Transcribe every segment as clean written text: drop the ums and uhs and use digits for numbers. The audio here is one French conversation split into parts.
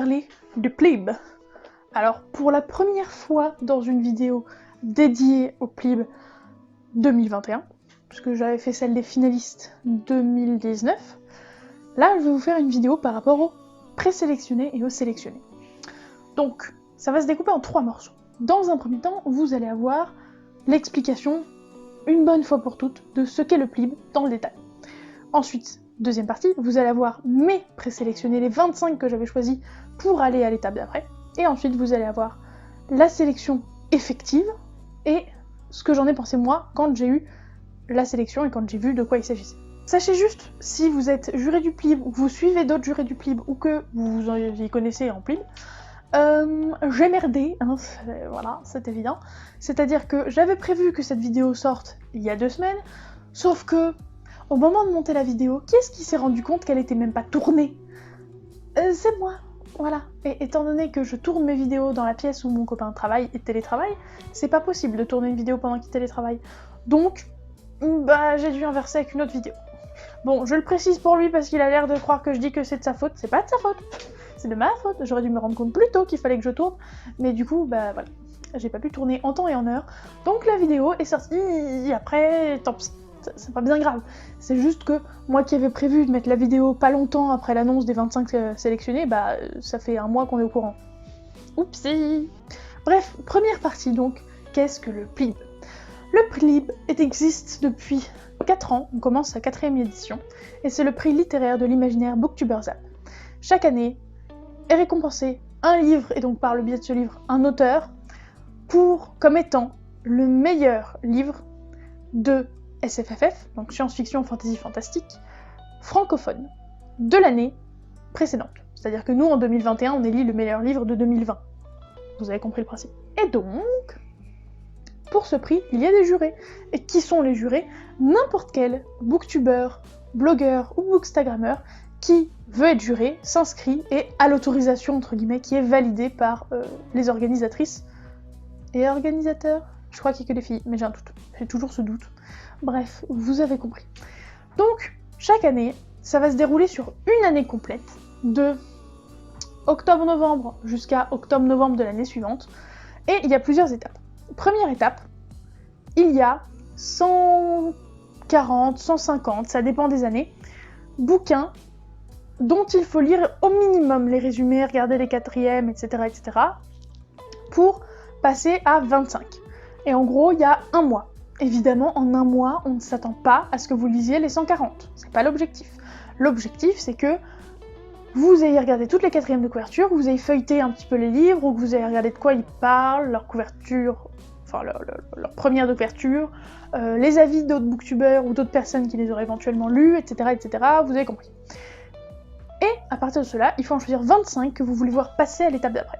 parler de PLIB. Alors, pour la première fois dans une vidéo dédiée au PLIB 2021, puisque j'avais fait celle des finalistes 2019, là je vais vous faire une vidéo par rapport aux présélectionnés et aux sélectionnés. Donc, ça va se découper en 3 morceaux. Dans un premier temps, vous allez avoir l'explication, une bonne fois pour toutes, de ce qu'est le PLIB dans le détail. Ensuite, deuxième partie, vous allez avoir mes présélectionnés, les 25 que j'avais choisis pour aller à l'étape d'après. Et ensuite, vous allez avoir la sélection effective et ce que j'en ai pensé moi quand j'ai eu la sélection et quand j'ai vu de quoi il s'agissait. Sachez juste, si vous êtes juré du PLIB ou que vous suivez d'autres jurés du PLIB ou que vous y connaissez en PLIB, j'ai merdé, hein, voilà, c'est évident. C'est-à-dire que j'avais prévu que cette vidéo sorte il y a 2 semaines, sauf que au moment de monter la vidéo, qui est-ce qui s'est rendu compte qu'elle était même pas tournée? C'est moi, voilà. Et étant donné que je tourne mes vidéos dans la pièce où mon copain travaille et télétravaille, c'est pas possible de tourner une vidéo pendant qu'il télétravaille. Donc, bah j'ai dû inverser avec une autre vidéo. Bon, je le précise pour lui parce qu'il a l'air de croire que je dis que c'est de sa faute, c'est pas de sa faute. C'est de ma faute, j'aurais dû me rendre compte plus tôt qu'il fallait que je tourne, mais du coup, bah voilà, j'ai pas pu tourner en temps et en heure, donc la vidéo est sortie après, tant pis, c'est pas bien grave, c'est juste que moi qui avais prévu de mettre la vidéo pas longtemps après l'annonce des 25 sélectionnés, bah ça fait 1 mois qu'on est au courant. Oupsie. Bref, première partie donc, qu'est-ce que le PLIB? Le PLIB existe depuis 4 ans, on commence sa 4e édition, et c'est le prix littéraire de l'imaginaire Booktubers App. Chaque année, est récompensé un livre, et donc par le biais de ce livre, un auteur, comme étant le meilleur livre de SFFF, donc science-fiction, fantasy, fantastique, francophone, de l'année précédente. C'est-à-dire que nous, en 2021, on élit le meilleur livre de 2020. Vous avez compris le principe. Et donc, pour ce prix, il y a des jurés. Et qui sont les jurés? N'importe quel booktuber, blogueur ou bookstagrammeur qui veut être juré, s'inscrit et a l'autorisation, entre guillemets, qui est validée par les organisatrices et organisateurs. Je crois qu'il y a que des filles, mais j'ai un doute. J'ai toujours ce doute. Bref, vous avez compris. Donc, chaque année, ça va se dérouler sur une année complète, de octobre-novembre jusqu'à octobre-novembre de l'année suivante, et il y a plusieurs étapes. Première étape, il y a 140, 150, ça dépend des années, bouquins dont il faut lire au minimum les résumés, regarder les 4e, etc., etc., pour passer à 25. Et en gros, il y a 1 mois. Évidemment, en 1 mois, on ne s'attend pas à ce que vous lisiez les 140. C'est pas l'objectif. L'objectif, c'est que vous ayez regardé toutes les 4e de couverture, que vous ayez feuilleté un petit peu les livres, ou que vous ayez regardé de quoi ils parlent, leur couverture, enfin leur première de couverture, les avis d'autres booktubers ou d'autres personnes qui les auraient éventuellement lus, etc., etc., vous avez compris. Et à partir de cela, il faut en choisir 25 que vous voulez voir passer à l'étape d'après.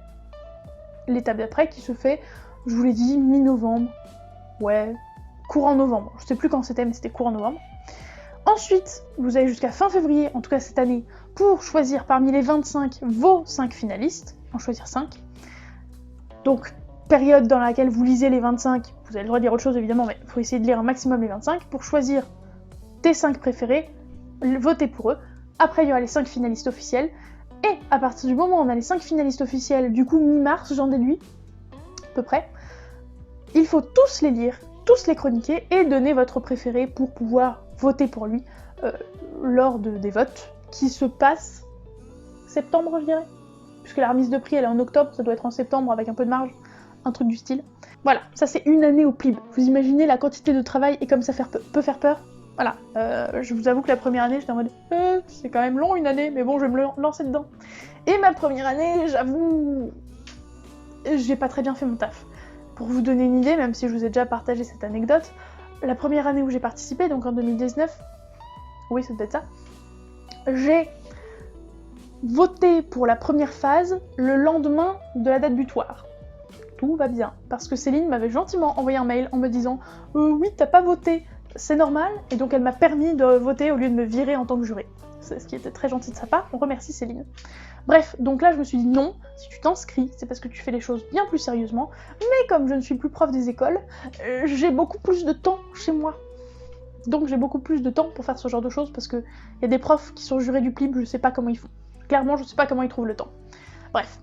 L'étape d'après qui se fait, je vous l'ai dit, mi-novembre, ouais, courant novembre, je sais plus quand c'était, mais c'était courant novembre. Ensuite, vous avez jusqu'à fin février, en tout cas cette année, pour choisir parmi les 25 vos 5 finalistes, en choisir 5. Donc, période dans laquelle vous lisez les 25, vous avez le droit de lire autre chose évidemment, mais il faut essayer de lire un maximum les 25, pour choisir tes 5 préférés, voter pour eux. Après, il y aura les 5 finalistes officiels, et à partir du moment où on a les 5 finalistes officiels, du coup mi-mars, j'en déduis, à peu près, il faut tous les lire, tous les chroniquer, et donner votre préféré pour pouvoir voter pour lui lors des votes qui se passent septembre, je dirais. Puisque la remise de prix, elle est en octobre, ça doit être en septembre avec un peu de marge, un truc du style. Voilà, ça c'est une année au PLIB. Vous imaginez la quantité de travail et comme ça peut faire peur? Voilà, je vous avoue que la première année, j'étais en mode c'est quand même long une année, mais bon, je vais me lancer dedans. Et ma première année, j'avoue, j'ai pas très bien fait mon taf. Pour vous donner une idée, même si je vous ai déjà partagé cette anecdote, la première année où j'ai participé, donc en 2019, oui, c'est peut-être ça, j'ai voté pour la première phase le lendemain de la date butoir. Tout va bien, parce que Céline m'avait gentiment envoyé un mail en me disant « Oui, t'as pas voté, c'est normal », et donc elle m'a permis de voter au lieu de me virer en tant que juré. C'est ce qui était très gentil de sa part, on remercie Céline. Bref, donc là je me suis dit non, si tu t'inscris, c'est parce que tu fais les choses bien plus sérieusement, mais comme je ne suis plus prof des écoles, j'ai beaucoup plus de temps chez moi. Donc j'ai beaucoup plus de temps pour faire ce genre de choses, parce qu'il y a des profs qui sont jurés du PLIB, je sais pas comment ils font. Clairement, je sais pas comment ils trouvent le temps. Bref.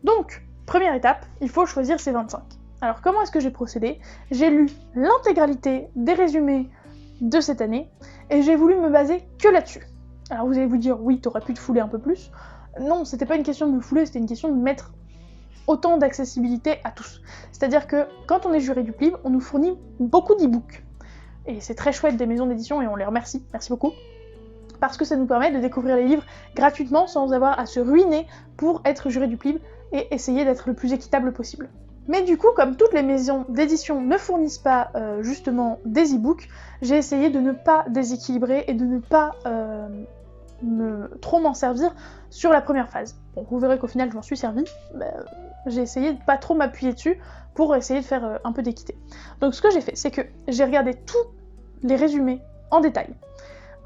Donc, première étape, il faut choisir ces 25. Alors comment est-ce que j'ai procédé? J'ai lu l'intégralité des résumés de cette année, et j'ai voulu me baser que là-dessus. Alors vous allez vous dire, oui, t'aurais pu te fouler un peu plus. Non, c'était pas une question de me fouler, c'était une question de mettre autant d'accessibilité à tous. C'est-à-dire que quand on est juré du PLIB, on nous fournit beaucoup d'e-books. Et c'est très chouette des maisons d'édition et on les remercie, merci beaucoup. Parce que ça nous permet de découvrir les livres gratuitement sans avoir à se ruiner pour être juré du PLIB et essayer d'être le plus équitable possible. Mais du coup, comme toutes les maisons d'édition ne fournissent pas justement des e-books, j'ai essayé de ne pas déséquilibrer et de ne pas trop m'en servir sur la première phase. Bon, vous verrez qu'au final je m'en suis servi, j'ai essayé de pas trop m'appuyer dessus pour essayer de faire un peu d'équité. Donc ce que j'ai fait, c'est que j'ai regardé tous les résumés en détail.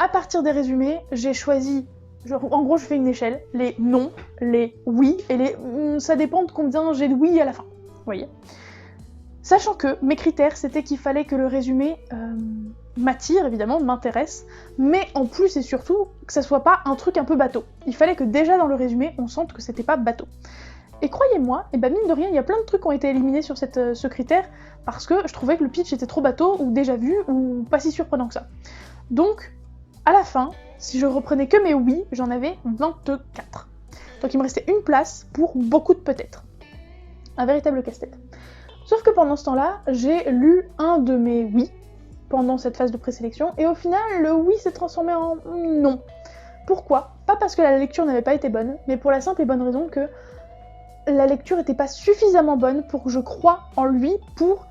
À partir des résumés, j'ai choisi, en gros je fais une échelle, les non, les oui et les ça dépend de combien j'ai de oui à la fin. Vous voyez. Sachant que mes critères, c'était qu'il fallait que le résumé m'attire, évidemment, m'intéresse, mais en plus et surtout, que ça soit pas un truc un peu bateau. Il fallait que déjà dans le résumé, on sente que c'était pas bateau. Et croyez-moi, et mine de rien, il y a plein de trucs qui ont été éliminés sur ce critère, parce que je trouvais que le pitch était trop bateau, ou déjà vu, ou pas si surprenant que ça. Donc, à la fin, si je reprenais que mes oui, j'en avais 24. Donc il me restait une place pour beaucoup de peut-être. Un véritable casse-tête. Sauf que pendant ce temps-là, j'ai lu un de mes oui pendant cette phase de présélection, et au final, le oui s'est transformé en non. Pourquoi? Pas parce que la lecture n'avait pas été bonne, mais pour la simple et bonne raison que la lecture n'était pas suffisamment bonne pour que je croie en lui pour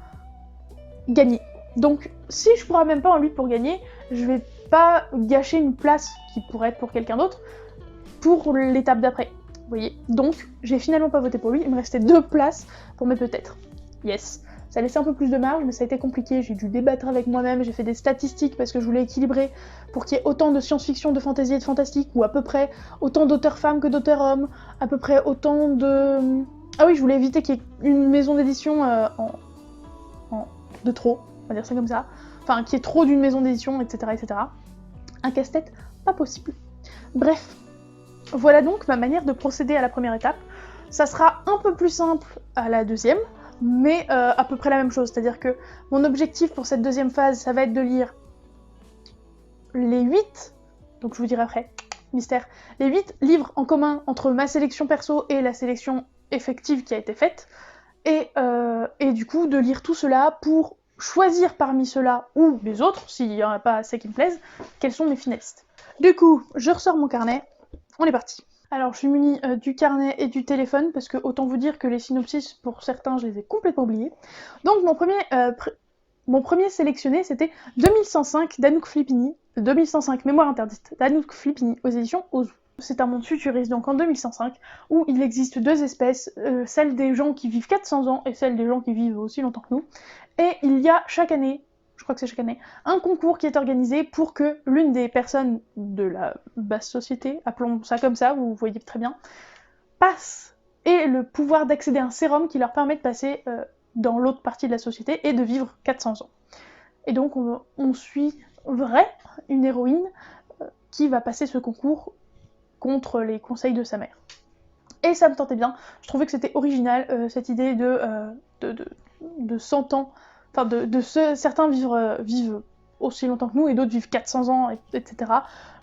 gagner. Donc, si je crois même pas en lui pour gagner, je vais pas gâcher une place qui pourrait être pour quelqu'un d'autre pour l'étape d'après. Vous voyez. Donc, j'ai finalement pas voté pour lui, il me restait 2 places pour mes peut-être. Yes. Ça laissait un peu plus de marge, mais ça a été compliqué, j'ai dû débattre avec moi-même, j'ai fait des statistiques parce que je voulais équilibrer pour qu'il y ait autant de science-fiction, de fantasy et de fantastique, ou à peu près autant d'auteurs femmes que d'auteurs hommes, à peu près autant de... Ah oui, je voulais éviter qu'il y ait une maison d'édition de trop, on va dire ça comme ça, enfin qu'il y ait trop d'une maison d'édition, etc., etc. Un casse-tête, pas possible. Bref, voilà donc ma manière de procéder à la première étape. Ça sera un peu plus simple à la deuxième, mais à peu près la même chose, c'est-à-dire que mon objectif pour cette deuxième phase, ça va être de lire les 8, donc je vous dirai après, mystère, les 8 livres en commun entre ma sélection perso et la sélection effective qui a été faite, et du coup de lire tout cela pour choisir parmi ceux-là, ou les autres, s'il n'y en a pas assez qui me plaisent, quels sont mes finalistes. Du coup, je ressors mon carnet, on est parti. Alors je suis munie du carnet et du téléphone, parce que autant vous dire que les synopsis, pour certains, je les ai complètement oubliés. Donc mon premier sélectionné, c'était 2105 d'Anouk Flippini, 2105 Mémoire interdite d'Anouk Flippini aux éditions Ozu. C'est un monde futuriste, donc en 2105, où il existe 2 espèces, celle des gens qui vivent 400 ans et celle des gens qui vivent aussi longtemps que nous. Et il y a chaque année, je crois que c'est chaque année, un concours qui est organisé pour que l'une des personnes de la basse société, appelons ça comme ça, vous voyez très bien, passe et le pouvoir d'accéder à un sérum qui leur permet de passer dans l'autre partie de la société et de vivre 400 ans. Et donc on suit une héroïne qui va passer ce concours contre les conseils de sa mère. Et ça me tentait bien, je trouvais que c'était original, cette idée de 100 ans, enfin certains vivent aussi longtemps que nous et d'autres vivent 400 ans, etc.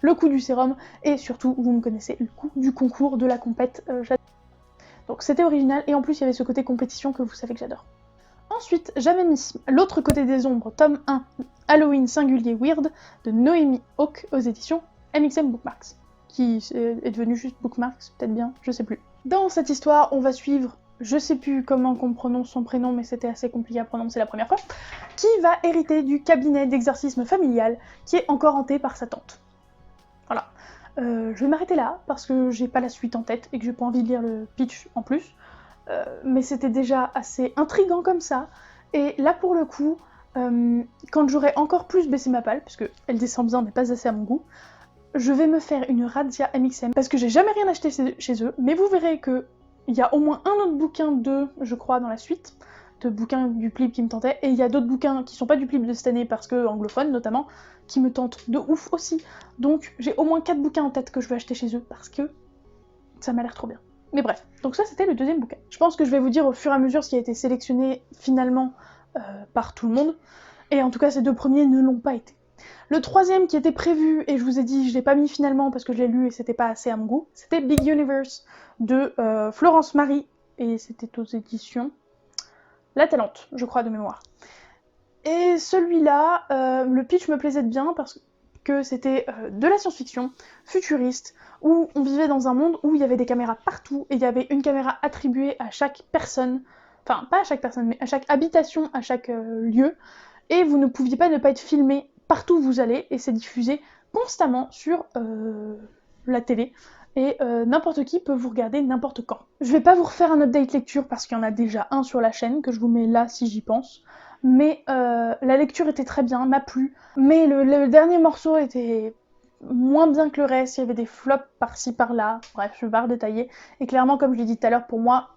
Le coût du sérum, et surtout, vous me connaissez, le coût du concours, de la compète, j'adore. Donc c'était original, et en plus il y avait ce côté compétition que vous savez que j'adore. Ensuite, j'avais mis L'autre côté des ombres, tome 1, Halloween singulier weird, de Noémie Hawk aux éditions MXM Bookmarks, qui est devenu juste Bookmarks, peut-être bien, je sais plus. Dans cette histoire, on va suivre, je sais plus comment on prononce son prénom, mais c'était assez compliqué à prononcer la première fois, qui va hériter du cabinet d'exorcisme familial, qui est encore hanté par sa tante. Voilà. Je vais m'arrêter là, parce que j'ai pas la suite en tête, et que j'ai pas envie de lire le pitch en plus. Mais c'était déjà assez intriguant comme ça, et là pour le coup, quand j'aurai encore plus baissé ma palle, puisque elle descend bien mais pas assez à mon goût, je vais me faire une razzia MXM, parce que j'ai jamais rien acheté chez eux, mais vous verrez que il y a au moins un autre bouquin d'eux, je crois, dans la suite, de bouquins du PLIB qui me tentaient, et il y a d'autres bouquins qui sont pas du PLIB de cette année, parce que anglophones notamment, qui me tentent de ouf aussi. Donc j'ai au moins 4 bouquins en tête que je veux acheter chez eux, parce que ça m'a l'air trop bien. Mais bref, donc ça c'était le deuxième bouquin. Je pense que je vais vous dire au fur et à mesure ce qui a été sélectionné finalement par tout le monde, et en tout cas ces deux premiers ne l'ont pas été. Le troisième qui était prévu, et je vous ai dit je l'ai pas mis finalement parce que je l'ai lu et c'était pas assez à mon goût, c'était Big Universe de Florence Marie, et c'était aux éditions La Talente, je crois de mémoire. Et celui-là, le pitch me plaisait bien parce que c'était de la science-fiction futuriste, où on vivait dans un monde où il y avait des caméras partout, et il y avait une caméra attribuée à chaque personne, enfin pas à chaque personne, mais à chaque habitation, à chaque lieu, et vous ne pouviez pas ne pas être filmé partout où vous allez, et c'est diffusé constamment sur la télé, et n'importe qui peut vous regarder n'importe quand. Je vais pas vous refaire un update lecture parce qu'il y en a déjà un sur la chaîne, que je vous mets là si j'y pense, mais la lecture était très bien, m'a plu, mais le dernier morceau était moins bien que le reste, il y avait des flops par-ci par-là, bref, je vais pas redétailler, et clairement, comme je l'ai dit tout à l'heure, pour moi,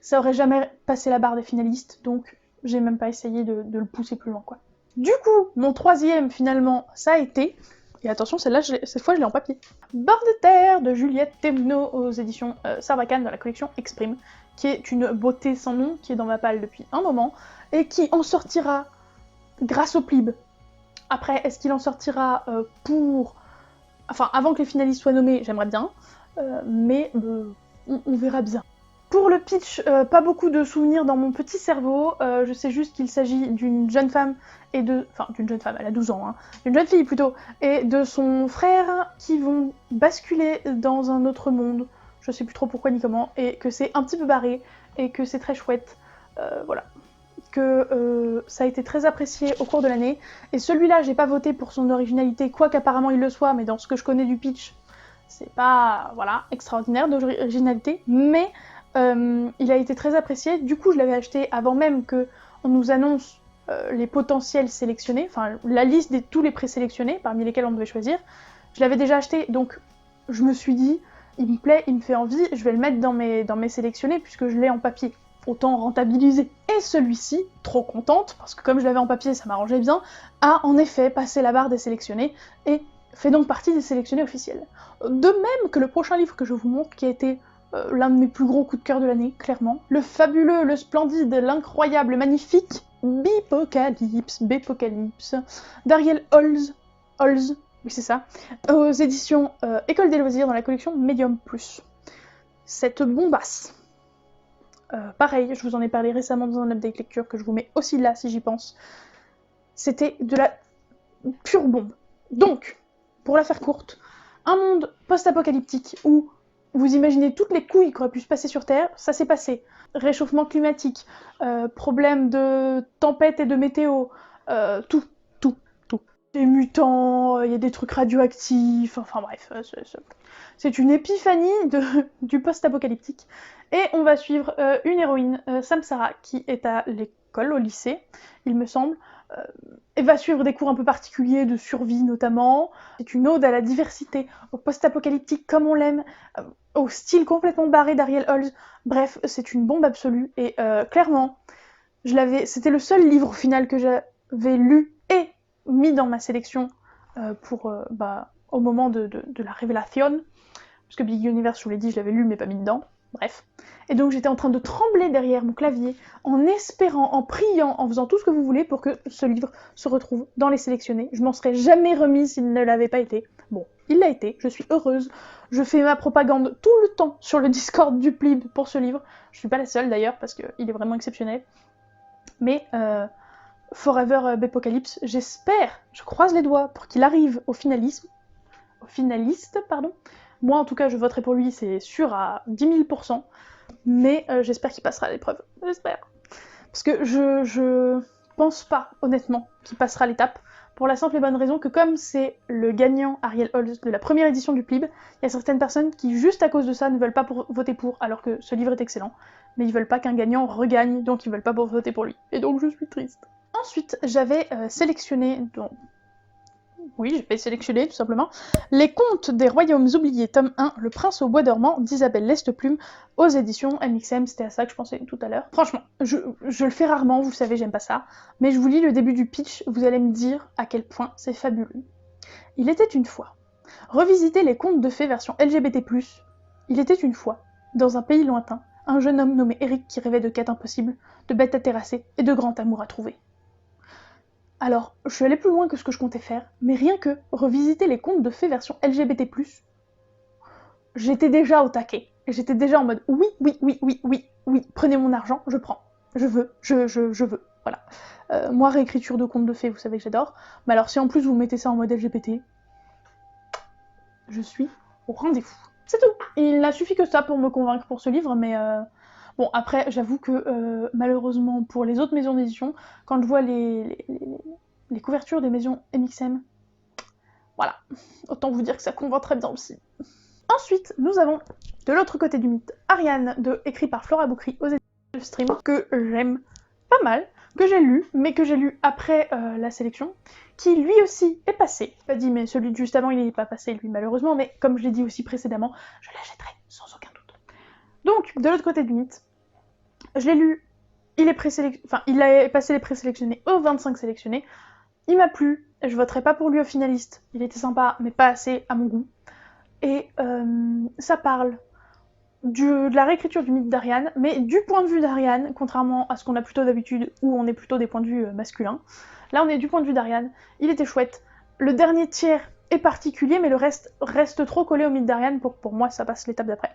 ça aurait jamais passé la barre des finalistes, donc j'ai même pas essayé de le pousser plus loin, quoi. Du coup, mon troisième, finalement, ça a été, et attention, celle-là, cette fois, je l'ai en papier, Bord de terre de Juliette Thévenot aux éditions Sarbacane dans la collection Exprime, qui est une beauté sans nom, qui est dans ma palle depuis un moment, et qui en sortira grâce au Plib. Après, est-ce qu'il en sortira Enfin, avant que les finalistes soient nommés, j'aimerais bien, mais on verra bien. Pour le pitch, pas beaucoup de souvenirs dans mon petit cerveau, je sais juste qu'il s'agit d'une jeune femme Enfin, d'une jeune femme, elle a 12 ans, hein, d'une jeune fille plutôt, et de son frère qui vont basculer dans un autre monde, je sais plus trop pourquoi ni comment, et que c'est un petit peu barré, et que c'est très chouette, voilà. Que ça a été très apprécié au cours de l'année, et celui-là, j'ai pas voté pour son originalité, quoi qu'apparemment il le soit, mais dans ce que je connais du pitch, c'est pas, voilà, extraordinaire d'originalité, mais il a été très apprécié. Du coup, je l'avais acheté avant même qu'on nous annonce les potentiels sélectionnés, enfin la liste de tous les présélectionnés, parmi lesquels on devait choisir. Je l'avais déjà acheté, donc je me suis dit, il me plaît, il me fait envie, je vais le mettre dans mes sélectionnés puisque je l'ai en papier. Autant rentabiliser. Et celui-ci, trop contente, parce que comme je l'avais en papier, ça m'arrangeait bien, a en effet passé la barre des sélectionnés et fait donc partie des sélectionnés officiels. De même que le prochain livre que je vous montre, qui a été l'un de mes plus gros coups de cœur de l'année, clairement. Le fabuleux, le splendide, l'incroyable, le magnifique Bipocalypse d'Ariel Holz, oui c'est ça, aux éditions École des loisirs dans la collection Medium Plus. Cette bombasse. Pareil, je vous en ai parlé récemment dans un update lecture que je vous mets aussi là si j'y pense. C'était de la pure bombe. Donc, pour la faire courte, un monde post-apocalyptique où vous imaginez toutes les couilles qui auraient pu se passer sur Terre, ça s'est passé. Réchauffement climatique, problème de tempête et de météo, tout. Des mutants, il y a des trucs radioactifs, enfin bref, c'est une épiphanie du post-apocalyptique. Et on va suivre une héroïne, Samsara, qui est à l'école, au lycée, il me semble, et va suivre des cours un peu particuliers de survie notamment. C'est une ode à la diversité, au post-apocalyptique comme on l'aime, au style complètement barré d'Ariel Holz. Bref, c'est une bombe absolue, et clairement, c'était le seul livre au final que j'avais lu et mis dans ma sélection au moment de la révélation, parce que Big Universe, je vous l'ai dit, je l'avais lu mais pas mis dedans, bref. Et donc j'étais en train de trembler derrière mon clavier, en espérant, en priant, en faisant tout ce que vous voulez pour que ce livre se retrouve dans les sélectionnés. Je m'en serais jamais remise s'il ne l'avait pas été. Bon, il l'a été, je suis heureuse. Je fais ma propagande tout le temps sur le Discord du Plib pour ce livre. Je suis pas la seule d'ailleurs, parce qu'il est vraiment exceptionnel. Mais Forever Bipocalypse, j'espère, je croise les doigts pour qu'il arrive au finaliste. Moi en tout cas je voterai pour lui, c'est sûr à 10 000%, mais j'espère qu'il passera l'épreuve, j'espère. Parce que je pense pas honnêtement qu'il passera l'étape, pour la simple et bonne raison que comme c'est le gagnant Ariel Holz de la première édition du Plib, il y a certaines personnes qui juste à cause de ça ne veulent pas voter pour, alors que ce livre est excellent, mais ils veulent pas qu'un gagnant regagne, donc ils veulent pas voter pour lui. Et donc je suis triste. Ensuite, j'avais sélectionné, tout simplement, Les Contes des Royaumes Oubliés, tome 1, Le Prince au Bois dormant, d'Isabelle Lesteplume, aux éditions MXM, c'était à ça que je pensais tout à l'heure. Franchement, je le fais rarement, vous savez, j'aime pas ça, mais je vous lis le début du pitch, vous allez me dire à quel point c'est fabuleux. Il était une fois. Revisiter les contes de fées version LGBT+. Il était une fois. dans un pays lointain, un jeune homme nommé Eric qui rêvait de quêtes impossibles, de bêtes à terrasser et de grand amour à trouver. Alors, je suis allée plus loin que ce que je comptais faire, mais rien que revisiter les contes de fées version LGBT+, j'étais déjà au taquet. J'étais déjà en mode oui, oui, oui, oui, oui, oui, prenez mon argent, je prends. Je veux, je veux. Voilà. Moi, réécriture de contes de fées, vous savez que j'adore. Mais alors, si en plus vous mettez ça en mode LGBT, je suis au rendez-vous. C'est tout. Il n'a suffi que ça pour me convaincre pour ce livre, mais bon, après, j'avoue que malheureusement pour les autres maisons d'édition, quand je vois les couvertures des maisons MXM, voilà, autant vous dire que ça convainc très bien aussi. Ensuite, nous avons, de l'autre côté du mythe, Ariane, écrit par Flora Boukri aux éditions de Stream, que j'aime pas mal, que j'ai lu, mais que j'ai lu après la sélection, qui lui aussi est passé. Pas dit, mais celui de juste avant, il n'est pas passé, lui, malheureusement, mais comme je l'ai dit aussi précédemment, je l'achèterai sans aucun doute. Donc, de l'autre côté du mythe, je l'ai lu, il a passé les présélectionnés aux 25 sélectionnés, il m'a plu, je voterai pas pour lui au finaliste, il était sympa, mais pas assez à mon goût. Et ça parle de la réécriture du mythe d'Ariane, mais du point de vue d'Ariane, contrairement à ce qu'on a plutôt d'habitude, où on est plutôt des points de vue masculins. Là, on est du point de vue d'Ariane, il était chouette. Le dernier tiers est particulier, mais le reste reste trop collé au mythe d'Ariane pour moi, ça passe l'étape d'après.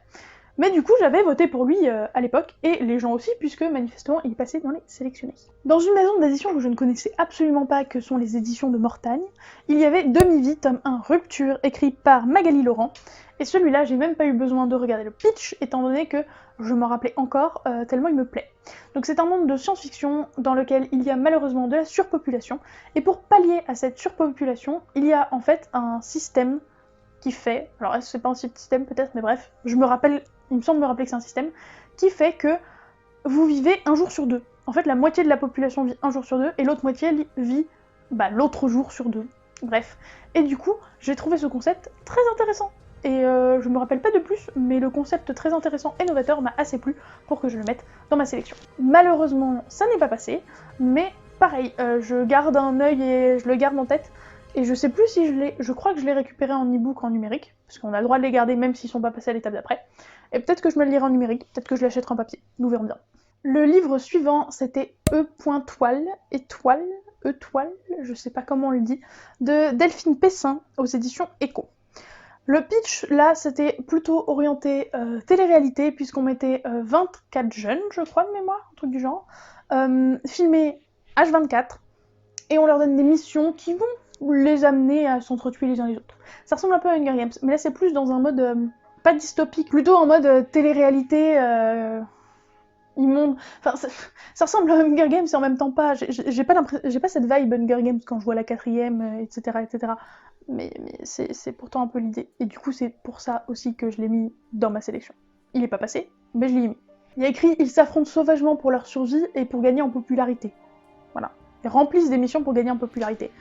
Mais du coup, j'avais voté pour lui à l'époque, et les gens aussi, puisque manifestement, il est passé dans les sélectionnés. Dans une maison d'édition que je ne connaissais absolument pas, que sont les éditions de Mortagne, il y avait Demi-Vie, tome 1, Rupture, écrit par Magali Laurent, et celui-là, j'ai même pas eu besoin de regarder le pitch, étant donné que je m'en rappelais encore, tellement il me plaît. Donc c'est un monde de science-fiction dans lequel il y a malheureusement de la surpopulation, et pour pallier à cette surpopulation, il y a en fait un système qui fait, alors c'est pas un système peut-être, mais bref, il me semble me rappeler que c'est un système, qui fait que vous vivez un jour sur deux. En fait, la moitié de la population vit un jour sur deux, et l'autre moitié vit l'autre jour sur deux. Bref. Et du coup, j'ai trouvé ce concept très intéressant. Et je me rappelle pas de plus, mais le concept très intéressant et novateur m'a assez plu pour que je le mette dans ma sélection. Malheureusement, ça n'est pas passé, mais pareil, je garde un œil et je le garde en tête. Et je sais plus si je crois que je l'ai récupéré en e-book ou en numérique, parce qu'on a le droit de les garder même s'ils sont pas passés à l'étape d'après. Et peut-être que je me le lirai en numérique, peut-être que je l'achèterai en papier, nous verrons bien. Le livre suivant, c'était E.Toile, je sais pas comment on le dit, de Delphine Pessin aux éditions Echo. Le pitch, là, c'était plutôt orienté télé-réalité, puisqu'on mettait 24 jeunes, je crois, de mémoire, un truc du genre, filmés H24, et on leur donne des missions qui vont les amener à s'entretuer les uns les autres. Ça ressemble un peu à Hunger Games, mais là c'est plus dans un mode pas dystopique, plutôt en mode télé-réalité immonde. Enfin, ça ressemble à Hunger Games et en même temps pas. J'ai pas cette vibe Hunger Games quand je vois la 4ème, etc., etc. Mais c'est pourtant un peu l'idée. Et du coup, c'est pour ça aussi que je l'ai mis dans ma sélection. Il est pas passé, mais je l'ai mis. Il y a écrit « Ils s'affrontent sauvagement pour leur survie et pour gagner en popularité ». Voilà. Ils remplissent des missions pour gagner en popularité.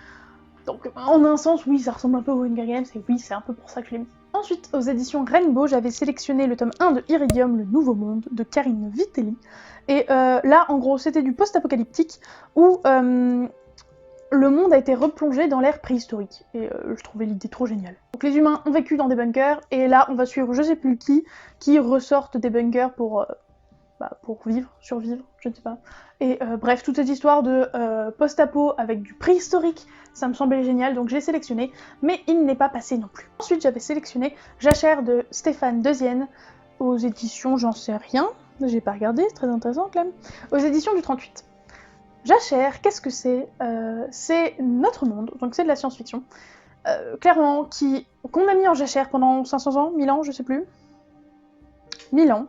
Donc, en un sens, oui, ça ressemble un peu au Hunger Games, et oui, c'est un peu pour ça que je l'ai mis. Ensuite, aux éditions Rainbow, j'avais sélectionné le tome 1 de Iridium, le Nouveau Monde, de Karine Vitelli. Et là, en gros, c'était du post-apocalyptique, où le monde a été replongé dans l'ère préhistorique. Et je trouvais l'idée trop géniale. Donc les humains ont vécu dans des bunkers, et là, on va suivre je sais plus qui ressortent des bunkers pour vivre, survivre, je ne sais pas. Et bref, toute cette histoire de post-apo avec du préhistorique, ça me semblait génial, donc j'ai sélectionné, mais il n'est pas passé non plus. Ensuite, j'avais sélectionné Jachère de Stéphane Deuxienne, aux éditions J'en sais rien, j'ai pas regardé, c'est très intéressant quand même, aux éditions du 38. Jachère, qu'est-ce que c'est C'est notre monde, donc c'est de la science-fiction, clairement, qu'on a mis en jachère pendant 500 ans, 1000 ans, je sais plus, 1000 ans,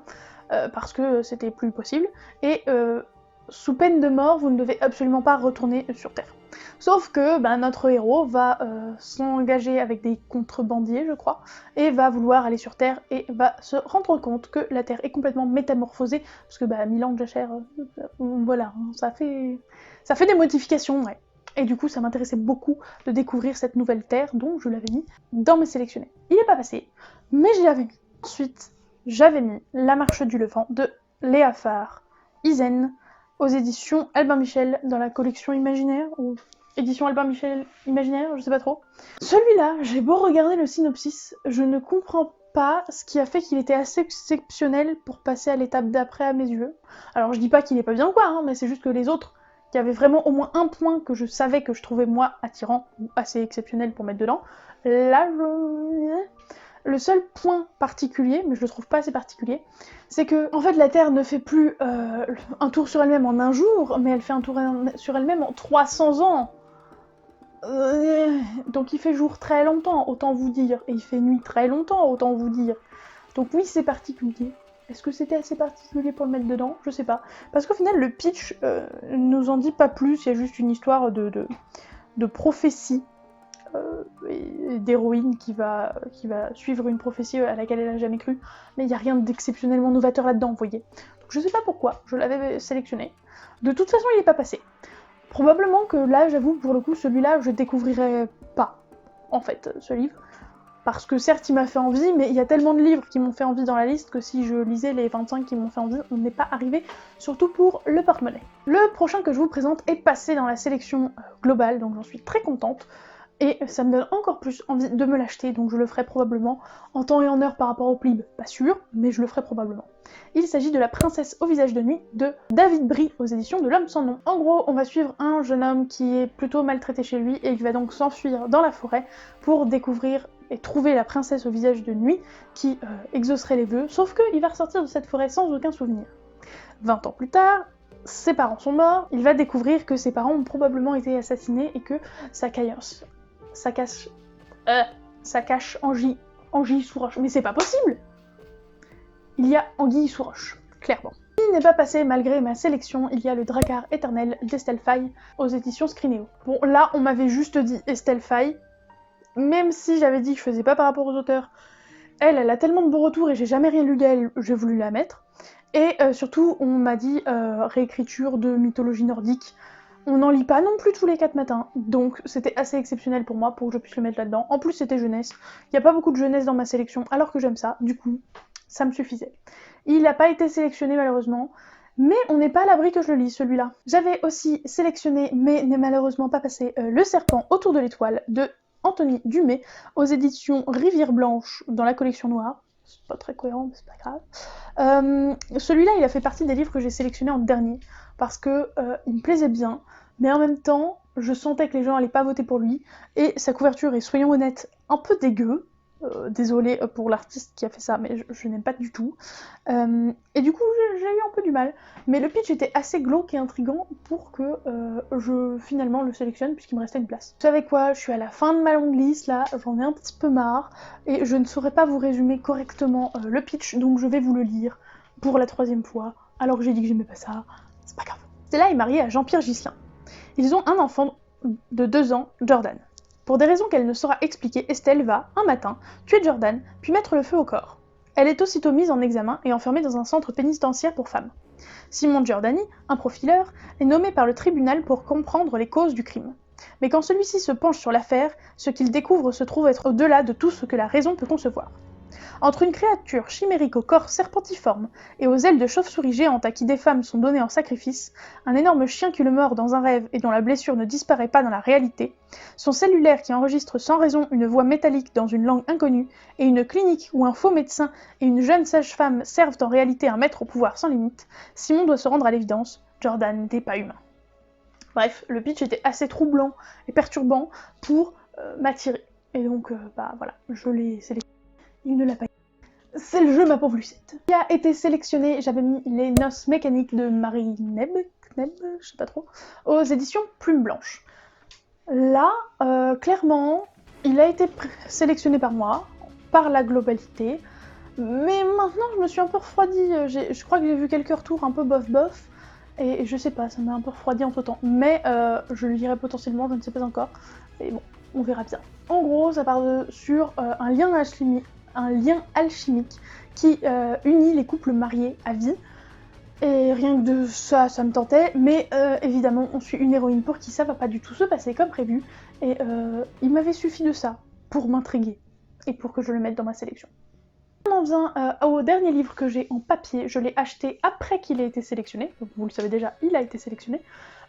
parce que c'était plus possible, et sous peine de mort, vous ne devez absolument pas retourner sur Terre. Sauf que notre héros va s'engager avec des contrebandiers, je crois, et va vouloir aller sur Terre, et va se rendre compte que la Terre est complètement métamorphosée, parce que 1000 ans de jachère, voilà, ça fait des modifications, ouais. Et du coup, ça m'intéressait beaucoup de découvrir cette nouvelle Terre, dont je l'avais mis dans mes sélectionnés. Il n'est pas passé, mais je l'avais mis. Ensuite, j'avais mis La Marche du Levant de Léa Farr, Izen, aux éditions Albin Michel, dans la collection Imaginaire, ou édition Albin Michel Imaginaire, je sais pas trop. Celui-là, j'ai beau regarder le synopsis, je ne comprends pas ce qui a fait qu'il était assez exceptionnel pour passer à l'étape d'après à mes yeux. Alors je dis pas qu'il est pas bien ou quoi, hein, mais c'est juste que les autres, il y avait vraiment au moins un point que je savais que je trouvais moi attirant ou assez exceptionnel pour mettre dedans. Là, le seul point particulier, mais je le trouve pas assez particulier, c'est que en fait la Terre ne fait plus un tour sur elle-même en un jour, mais elle fait un tour sur elle-même en 300 ans. Donc il fait jour très longtemps, autant vous dire, et il fait nuit très longtemps, autant vous dire. Donc oui, c'est particulier. Est-ce que c'était assez particulier pour le mettre dedans? Je sais pas. Parce qu'au final, le pitch nous en dit pas plus, il y a juste une histoire de prophétie, et d'héroïne qui va suivre une prophétie à laquelle elle a jamais cru, mais il n'y a rien d'exceptionnellement novateur là-dedans, vous voyez. Donc je sais pas pourquoi, je l'avais sélectionné. De toute façon, il est pas passé. Probablement que là, j'avoue, pour le coup, celui-là, je découvrirais pas, en fait, ce livre. Parce que certes, il m'a fait envie, mais il y a tellement de livres qui m'ont fait envie dans la liste que si je lisais les 25 qui m'ont fait envie, on n'est pas arrivé, surtout pour le porte-monnaie. Le prochain que je vous présente est passé dans la sélection globale, donc j'en suis très contente. Et ça me donne encore plus envie de me l'acheter, donc je le ferai probablement en temps et en heure par rapport au Plib, pas sûr, mais je le ferai probablement. Il s'agit de La Princesse au visage de nuit de David Brie aux éditions de L'Homme sans nom. En gros, on va suivre un jeune homme qui est plutôt maltraité chez lui et il va donc s'enfuir dans la forêt pour découvrir et trouver la princesse au visage de nuit qui exaucerait les vœux, sauf qu'il va ressortir de cette forêt sans aucun souvenir. 20 ans plus tard, ses parents sont morts, il va découvrir que ses parents ont probablement été assassinés et que ça cache anguille sous roche. Mais c'est pas possible! Il y a anguille sous roche, clairement. Il n'est pas passé malgré ma sélection, il y a le Drakkar éternel d'Estelle Faye aux éditions Scrinéo. Bon, là, on m'avait juste dit Estelle Faye, même si j'avais dit que je faisais pas par rapport aux auteurs. Elle a tellement de bons retours et j'ai jamais rien lu d'elle, j'ai voulu la mettre. Et surtout, on m'a dit réécriture de mythologie nordique. On n'en lit pas non plus tous les 4 matins, donc c'était assez exceptionnel pour moi pour que je puisse le mettre là-dedans. En plus, c'était jeunesse. Il n'y a pas beaucoup de jeunesse dans ma sélection, alors que j'aime ça, du coup, ça me suffisait. Il n'a pas été sélectionné malheureusement, mais on n'est pas à l'abri que je le lise celui-là. J'avais aussi sélectionné, mais n'est malheureusement pas passé, Le Serpent autour de l'étoile de Anthony Dumay aux éditions Rivière Blanche dans la collection noire. C'est pas très cohérent, mais c'est pas grave. Celui-là, il a fait partie des livres que j'ai sélectionnés en dernier, parce que il me plaisait bien, mais en même temps, je sentais que les gens allaient pas voter pour lui, et sa couverture est, soyons honnêtes, un peu dégueu. Désolée pour l'artiste qui a fait ça, mais je n'aime pas du tout. Et du coup, j'ai eu un peu du mal. Mais le pitch était assez glauque et intriguant pour que je finalement le sélectionne puisqu'il me restait une place. Vous savez quoi, je suis à la fin de ma longue liste là, j'en ai un petit peu marre et je ne saurais pas vous résumer correctement le pitch, donc je vais vous le lire pour la 3e fois, alors que j'ai dit que j'aimais pas ça. C'est pas grave. Stella est mariée à Jean-Pierre Ghislain. Ils ont un enfant de 2 ans, Jordan. Pour des raisons qu'elle ne saura expliquer, Estelle va, un matin, tuer Jordan, puis mettre le feu au corps. Elle est aussitôt mise en examen et enfermée dans un centre pénitentiaire pour femmes. Simon Giordani, un profileur, est nommé par le tribunal pour comprendre les causes du crime. Mais quand celui-ci se penche sur l'affaire, ce qu'il découvre se trouve être au-delà de tout ce que la raison peut concevoir. Entre une créature chimérique au corps serpentiforme et aux ailes de chauve-souris géante à qui des femmes sont données en sacrifice, un énorme chien qui le mord dans un rêve et dont la blessure ne disparaît pas dans la réalité, son cellulaire qui enregistre sans raison une voix métallique dans une langue inconnue, et une clinique où un faux médecin et une jeune sage-femme servent en réalité un maître au pouvoir sans limite, Simon doit se rendre à l'évidence, Jordan n'est pas humain. Bref, le pitch était assez troublant et perturbant pour m'attirer. Et donc, voilà, je l'ai sélectionné. Il ne l'a pas. C'est le jeu ma pauvre Lucette. Qui a été sélectionné, j'avais mis Les Noces mécaniques de Marie Kneb, je sais pas trop, aux éditions Plume Blanche. Là, clairement, il a été sélectionné par moi, par la globalité, mais maintenant je me suis un peu refroidie. Je crois que j'ai vu quelques retours un peu bof, et je sais pas, ça m'a un peu refroidi entre temps. Mais je le lirai potentiellement, je ne sais pas encore, et bon, on verra bien. En gros, ça part sur un lien alchimique qui unit les couples mariés à vie. Et rien que de ça, ça me tentait. Mais évidemment, on suit une héroïne pour qui ça va pas du tout se passer comme prévu. Et il m'avait suffi de ça pour m'intriguer et pour que je le mette dans ma sélection. On en vient au dernier livre que j'ai en papier. Je l'ai acheté après qu'il ait été sélectionné. Donc vous le savez déjà, il a été sélectionné.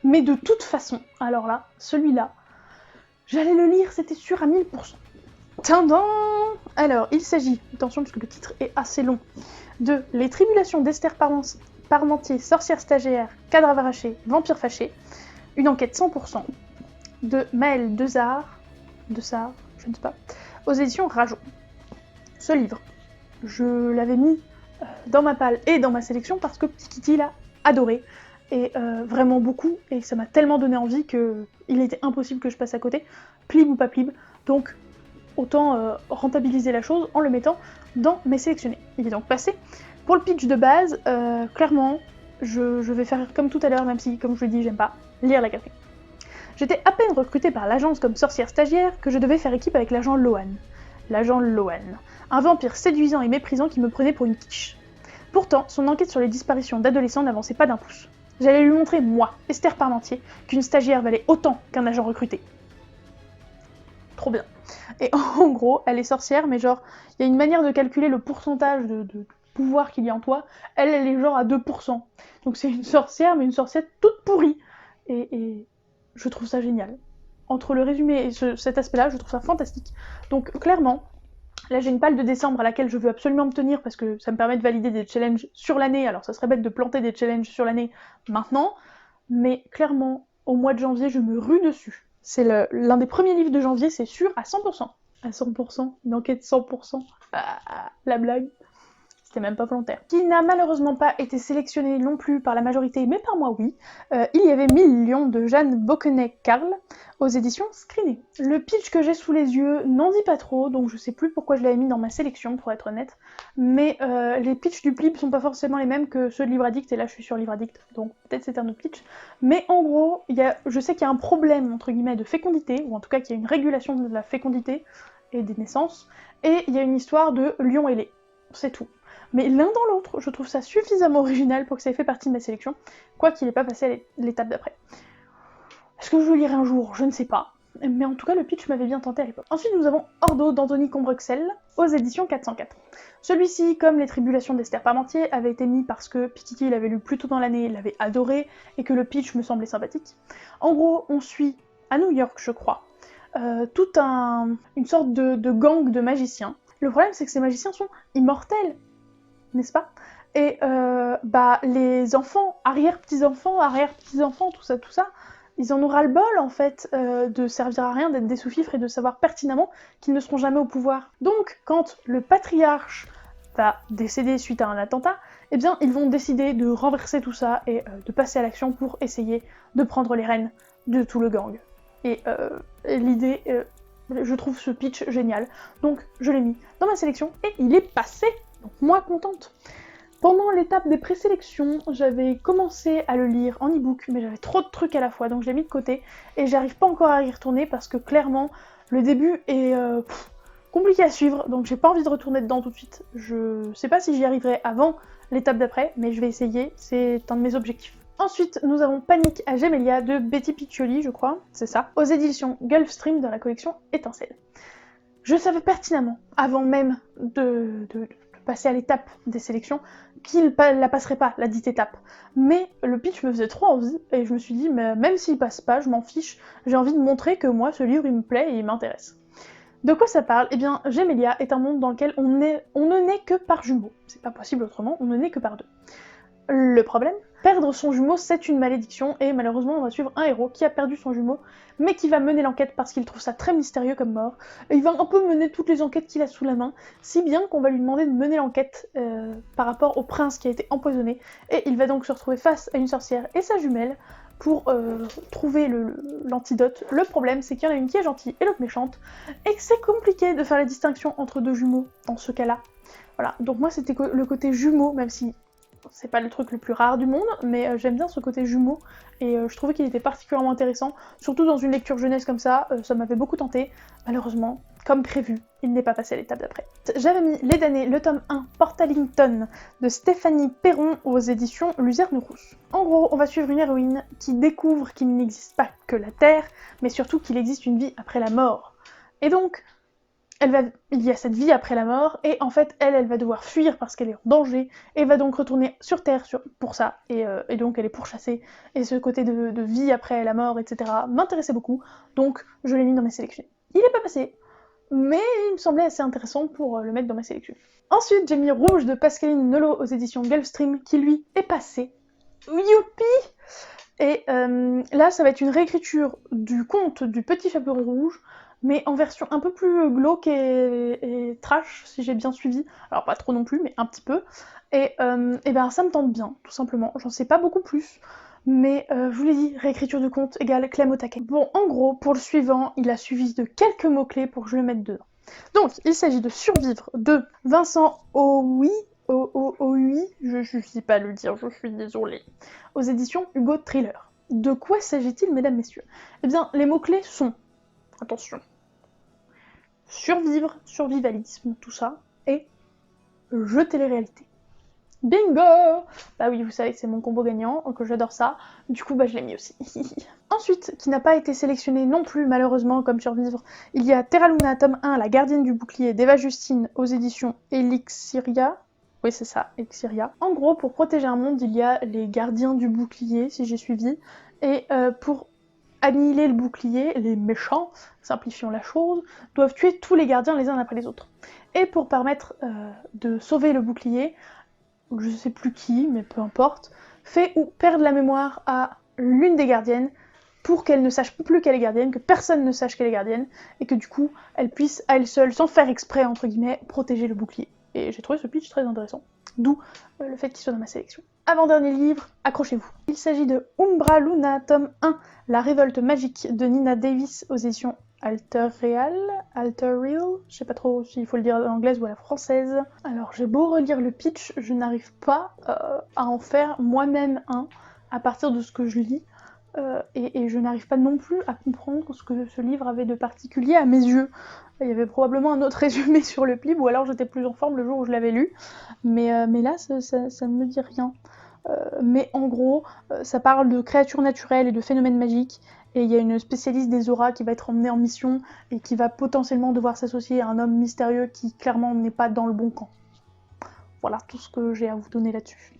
Mais de toute façon, alors là, celui-là, j'allais le lire, c'était sûr à 1000%. Tendance. Alors, il s'agit, attention parce que le titre est assez long, de Les tribulations d'Esther Parmentier, sorcière stagiaire, cadavre arraché, vampire fâché, une enquête 100% de Maëlle Desart, je ne sais pas, aux éditions Rajon. Ce livre, je l'avais mis dans ma palle et dans ma sélection parce que Petit Kitty l'a adoré, et vraiment beaucoup, et ça m'a tellement donné envie qu'il était impossible que je passe à côté, plib ou pas plib, donc autant rentabiliser la chose en le mettant dans mes sélectionnés. Il est donc passé. Pour le pitch de base, clairement, je vais faire comme tout à l'heure, même si, comme je le dis, j'aime pas lire la café. J'étais à peine recrutée par l'agence comme sorcière stagiaire que je devais faire équipe avec l'agent Lohan. L'agent Lohan, un vampire séduisant et méprisant qui me prenait pour une quiche. Pourtant, son enquête sur les disparitions d'adolescents n'avançait pas d'un pouce. J'allais lui montrer, moi, Esther Parmentier, qu'une stagiaire valait autant qu'un agent recruté. Trop bien. Et en gros, elle est sorcière, mais genre, il y a une manière de calculer le pourcentage de pouvoir qu'il y a en toi. Elle est genre à 2%. Donc c'est une sorcière, mais une sorcière toute pourrie. Et je trouve ça génial. Entre le résumé et cet aspect-là, je trouve ça fantastique. Donc clairement, là j'ai une palle de décembre à laquelle je veux absolument me tenir parce que ça me permet de valider des challenges sur l'année. Alors ça serait bête de planter des challenges sur l'année maintenant. Mais clairement, au mois de janvier, je me rue dessus. C'est l'un des premiers livres de janvier, c'est sûr, à 100%. À 100%, une enquête 100%. Ah, la blague. C'était même pas volontaire. Qui n'a malheureusement pas été sélectionné non plus par la majorité, mais par moi oui. Il y avait 1000 lions de Jeanne Bocquenet-Carl aux éditions Screené. Le pitch que j'ai sous les yeux n'en dit pas trop, donc je sais plus pourquoi je l'avais mis dans ma sélection, pour être honnête. Mais les pitchs du plib sont pas forcément les mêmes que ceux de Livre Addict, et là je suis sur Livre Addict, donc peut-être c'est un autre pitch. Mais en gros, je sais qu'il y a un problème, entre guillemets, de fécondité, ou en tout cas qu'il y a une régulation de la fécondité et des naissances, et il y a une histoire de lion ailé. C'est tout. Mais l'un dans l'autre, je trouve ça suffisamment original pour que ça ait fait partie de ma sélection, quoi qu'il n'ait pas passé à l'étape d'après. Est-ce que je le lirai un jour? Je ne sais pas. Mais en tout cas, le pitch m'avait bien tenté à l'époque. Ensuite, nous avons Ordo d'Anthony Combrexel aux éditions 404. Celui-ci, comme Les tribulations d'Esther Parmentier, avait été mis parce que Pikiti l'avait lu plus tôt dans l'année, l'avait adoré, et que le pitch me semblait sympathique. En gros, on suit, à New York, je crois, toute une sorte de gang de magiciens. Le problème, c'est que ces magiciens sont immortels, n'est-ce pas? Et les enfants, arrière-petits-enfants, tout ça, ils en auront le bol en fait de servir à rien, d'être des sous-fifres et de savoir pertinemment qu'ils ne seront jamais au pouvoir. Donc, quand le patriarche va décéder suite à un attentat, eh bien, ils vont décider de renverser tout ça et de passer à l'action pour essayer de prendre les rênes de tout le gang. Et l'idée, je trouve ce pitch génial, donc je l'ai mis dans ma sélection et il est passé. Donc moi contente. Pendant l'étape des présélections, j'avais commencé à le lire en e-book, mais j'avais trop de trucs à la fois, donc je l'ai mis de côté, et j'arrive pas encore à y retourner parce que clairement, le début est compliqué à suivre, donc j'ai pas envie de retourner dedans tout de suite. Je sais pas si j'y arriverai avant l'étape d'après, mais je vais essayer, c'est un de mes objectifs. Ensuite, nous avons Panique à Gemellia de Betty Piccioli, je crois, c'est ça, aux éditions Gulfstream dans la collection Étincelle. Je savais pertinemment, avant même de passer à l'étape des sélections, qu'il la passerait pas, la dite étape. Mais le pitch me faisait trop envie, et je me suis dit, mais même s'il passe pas, je m'en fiche, j'ai envie de montrer que moi, ce livre, il me plaît et il m'intéresse. De quoi ça parle? Eh bien, Gemellia est un monde dans lequel on ne naît que par jumeaux. C'est pas possible autrement, on ne naît que par deux. Le problème, perdre son jumeau, c'est une malédiction, et malheureusement, on va suivre un héros qui a perdu son jumeau, mais qui va mener l'enquête parce qu'il trouve ça très mystérieux comme mort. Et il va un peu mener toutes les enquêtes qu'il a sous la main, si bien qu'on va lui demander de mener l'enquête par rapport au prince qui a été empoisonné, et il va donc se retrouver face à une sorcière et sa jumelle pour trouver l'antidote. Le problème, c'est qu'il y en a une qui est gentille et l'autre méchante, et que c'est compliqué de faire la distinction entre deux jumeaux dans ce cas-là. Voilà, donc moi c'était le côté jumeau, même si c'est pas le truc le plus rare du monde, mais j'aime bien ce côté jumeau, et je trouvais qu'il était particulièrement intéressant, surtout dans une lecture jeunesse comme ça m'avait beaucoup tenté. Malheureusement, comme prévu, il n'est pas passé à l'étape d'après. J'avais mis Les damnés, le tome 1, Portalington, de Stéphanie Perron aux éditions Luzerne Rousse. En gros, on va suivre une héroïne qui découvre qu'il n'existe pas que la Terre, mais surtout qu'il existe une vie après la mort. Et donc, il y a cette vie après la mort, et en fait, elle va devoir fuir parce qu'elle est en danger, et va donc retourner sur Terre pour ça, et donc elle est pourchassée, et ce côté de vie après la mort, etc., m'intéressait beaucoup, donc je l'ai mis dans mes sélections. Il est pas passé, mais il me semblait assez intéressant pour le mettre dans ma sélection. Ensuite, j'ai mis Rouge de Pascaline Nolot aux éditions Gulfstream, qui lui est passé. Youpi! Et là, ça va être une réécriture du conte du Petit Chaperon Rouge, mais en version un peu plus glauque et trash, si j'ai bien suivi. Alors pas trop non plus, mais un petit peu. Et ben ça me tente bien, tout simplement. J'en sais pas beaucoup plus, mais je vous l'ai dit, réécriture du conte égale Clem au taquet. Bon, en gros, pour le suivant, il a suffi de quelques mots-clés pour que je le mette dedans. Donc, il s'agit de Survivre de Vincent Oui, je ne sais pas le dire, je suis désolée, aux éditions Hugo Thriller. De quoi s'agit-il, mesdames, messieurs? Eh bien, les mots-clés sont, attention, survivre, survivalisme, tout ça, et jeu télé-réalité. Bingo! Bah oui, vous savez que c'est mon combo gagnant, que j'adore ça, du coup, bah je l'ai mis aussi. Ensuite, qui n'a pas été sélectionné non plus, malheureusement, comme survivre, il y a Terra Luna, tome 1, La gardienne du bouclier d'Eva Justine, aux éditions Elixiria. Oui, c'est ça, Elixiria. En gros, pour protéger un monde, il y a les gardiens du bouclier, si j'ai suivi, et pour annihiler le bouclier, les méchants, simplifions la chose, doivent tuer tous les gardiens les uns après les autres. Et pour permettre de sauver le bouclier, je sais plus qui, mais peu importe, fait ou perd la mémoire à l'une des gardiennes pour qu'elle ne sache plus qu'elle est gardienne, que personne ne sache qu'elle est gardienne, et que du coup, elle puisse à elle seule, sans faire exprès, entre guillemets, protéger le bouclier. Et j'ai trouvé ce pitch très intéressant. D'où le fait qu'il soit dans ma sélection. Avant-dernier livre, accrochez-vous. Il s'agit de Umbra Luna, tome 1, La révolte magique de Nina Davis aux éditions Alter Real, je sais pas trop s'il faut le dire en anglaise ou à la française. Alors j'ai beau relire le pitch, je n'arrive pas à en faire moi-même un à partir de ce que je lis. Et je n'arrive pas non plus à comprendre ce que ce livre avait de particulier à mes yeux. Il y avait probablement un autre résumé sur le plib, ou alors j'étais plus en forme le jour où je l'avais lu, mais là ça ne me dit rien. Mais en gros, ça parle de créatures naturelles et de phénomènes magiques, et il y a une spécialiste des auras qui va être emmenée en mission, et qui va potentiellement devoir s'associer à un homme mystérieux qui clairement n'est pas dans le bon camp. Voilà tout ce que j'ai à vous donner là-dessus.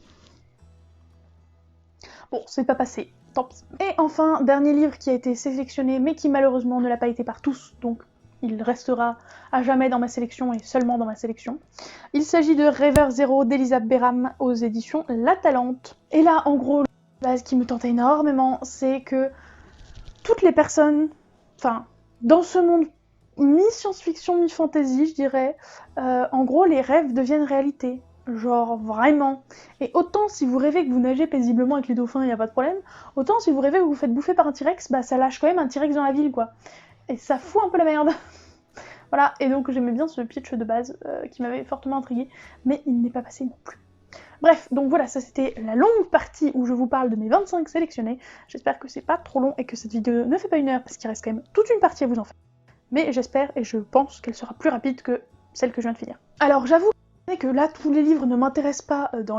Bon, c'est pas passé. Tant pis. Et enfin, dernier livre qui a été sélectionné, mais qui malheureusement ne l'a pas été par tous, donc il restera à jamais dans ma sélection et seulement dans ma sélection. Il s'agit de Rêveur Zéro d'Elisa Béram aux éditions La Talente. Et là, en gros, la base qui me tente énormément, c'est que toutes les personnes, enfin, dans ce monde mi-science-fiction, mi-fantasy, je dirais, en gros, les rêves deviennent réalité. Genre vraiment. Et autant si vous rêvez que vous nagez paisiblement avec les dauphins, y a pas de problème, autant si vous rêvez que vous vous faites bouffer par un T-Rex, bah ça lâche quand même un T-Rex dans la ville, quoi. Et ça fout un peu la merde. Voilà, et donc j'aimais bien ce pitch de base qui m'avait fortement intriguée, mais il n'est pas passé non plus. Bref, donc voilà, ça c'était la longue partie où je vous parle de mes 25 sélectionnés. J'espère que c'est pas trop long et que cette vidéo ne fait pas 1 heure, parce qu'il reste quand même toute une partie à vous en faire. Mais j'espère et je pense qu'elle sera plus rapide que celle que je viens de finir. Alors j'avoue que là, tous les livres ne m'intéressent pas dans